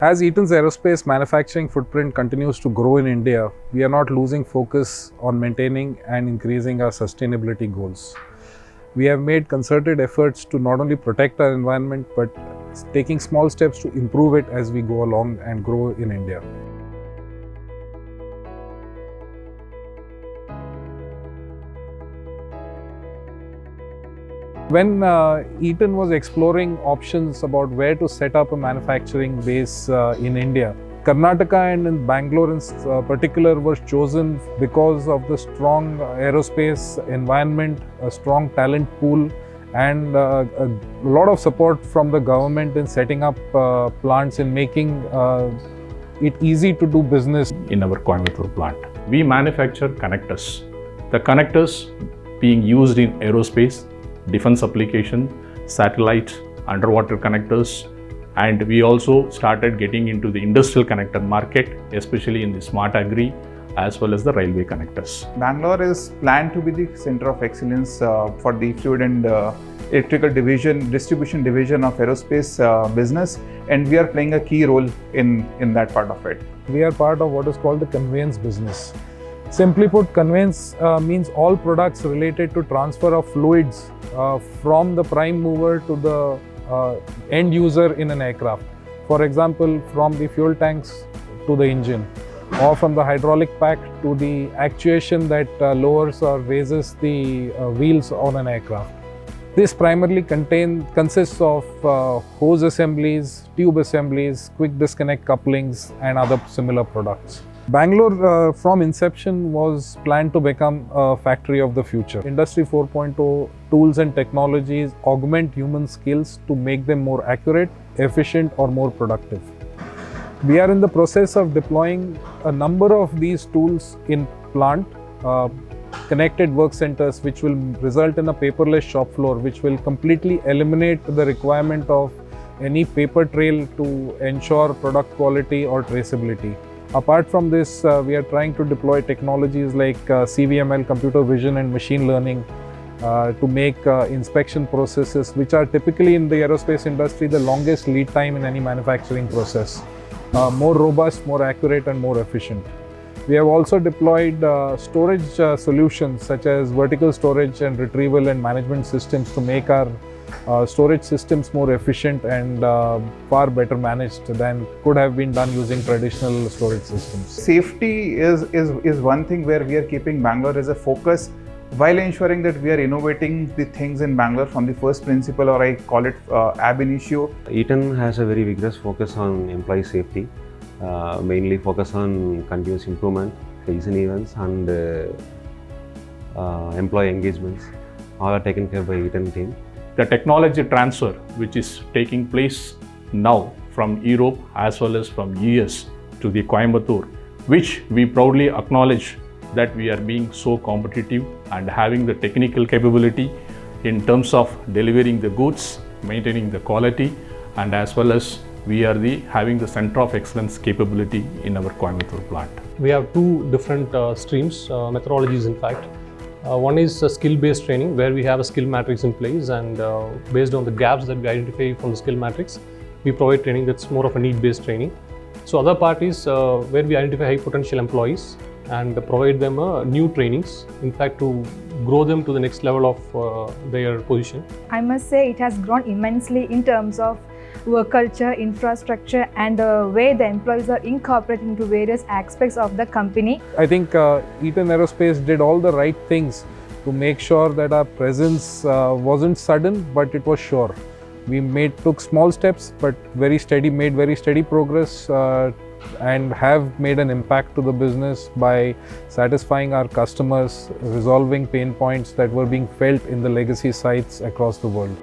As Eaton's aerospace manufacturing footprint continues to grow in India, we are not losing focus on maintaining and increasing our sustainability goals. We have made concerted efforts to not only protect our environment but taking small steps to improve it as we go along and grow in India. When Eaton was exploring options about where to set up a manufacturing base in India, Karnataka and in Bangalore in particular was chosen because of the strong aerospace environment, a strong talent pool, and a lot of support from the government in setting up plants and making it easy to do business. In our Coimbatore plant, we manufacture connectors. The connectors being used in aerospace, defense application, satellite, underwater connectors, and we also started getting into the industrial connector market, especially in the smart agri as well as the railway connectors. Bangalore is planned to be the center of excellence for the fluid and electrical distribution division of aerospace business, and we are playing a key role in that part of it. We are part of what is called the conveyance business. Simply put, conveyance means all products related to transfer of fluids from the prime mover to the end user in an aircraft. For example, from the fuel tanks to the engine, or from the hydraulic pack to the actuation that lowers or raises the wheels on an aircraft. This primarily consists of hose assemblies, tube assemblies, quick disconnect couplings, and other similar products. Bangalore from inception was planned to become a factory of the future. Industry 4.0 tools and technologies augment human skills to make them more accurate, efficient, or more productive. We are in the process of deploying a number of these tools in plant, connected work centers, which will result in a paperless shop floor, which will completely eliminate the requirement of any paper trail to ensure product quality or traceability. Apart from this, we are trying to deploy technologies like CVML, computer vision and machine learning to make inspection processes, which are typically in the aerospace industry the longest lead time in any manufacturing process, more robust, more accurate and more efficient. We have also deployed storage solutions such as vertical storage and retrieval and management systems to make our storage systems more efficient and far better managed than could have been done using traditional storage systems. Safety is one thing where we are keeping Bangalore as a focus while ensuring that we are innovating the things in Bangalore from the first principle, or I call it ab initio. Eaton has a very vigorous focus on employee safety, mainly focus on continuous improvement, season events and employee engagements. All are taken care by Eaton team. The technology transfer which is taking place now from Europe as well as from US to the Coimbatore, which we proudly acknowledge that we are being so competitive and having the technical capability in terms of delivering the goods, maintaining the quality, and as well as we are having the center of excellence capability in our Coimbatore plant. We have two different streams, methodologies in fact. One is skill-based training, where we have a skill matrix in place, and based on the gaps that we identify from the skill matrix, we provide training that's more of a need-based training. So other part is where we identify high potential employees and provide them new trainings, in fact to grow them to the next level of their position. I must say it has grown immensely in terms of work culture, infrastructure, and the way the employees are incorporated into various aspects of the company. I think Eaton Aerospace did all the right things to make sure that our presence wasn't sudden, but it was sure. We took small steps, but made very steady progress and have made an impact to the business by satisfying our customers, resolving pain points that were being felt in the legacy sites across the world.